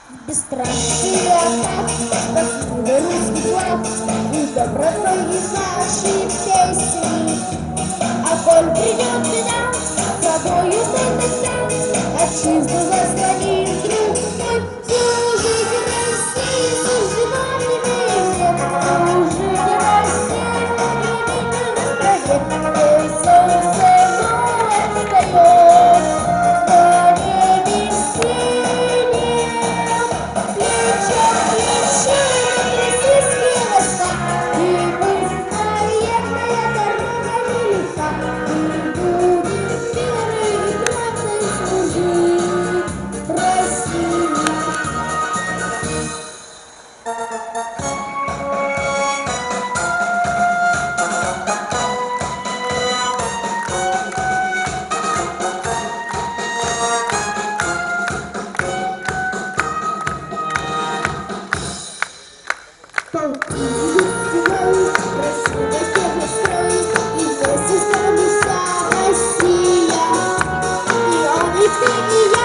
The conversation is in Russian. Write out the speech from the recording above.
Бесстрашие атак, спасибо русский флаг и добротой из нашей песни. А коль придет беда, тобою ты отчизну заслони, друг мой. Служить России суждено тебе век, служить России немедленно проект. Ой, солнце новое встает на небе синем, плечо к плечу российские войска, и пусть военная дорога нелегка, и будет верой и правдой служить России. Полки идут красиво стены строит, и вместе с нами вся Россия. И он, и ты, и я.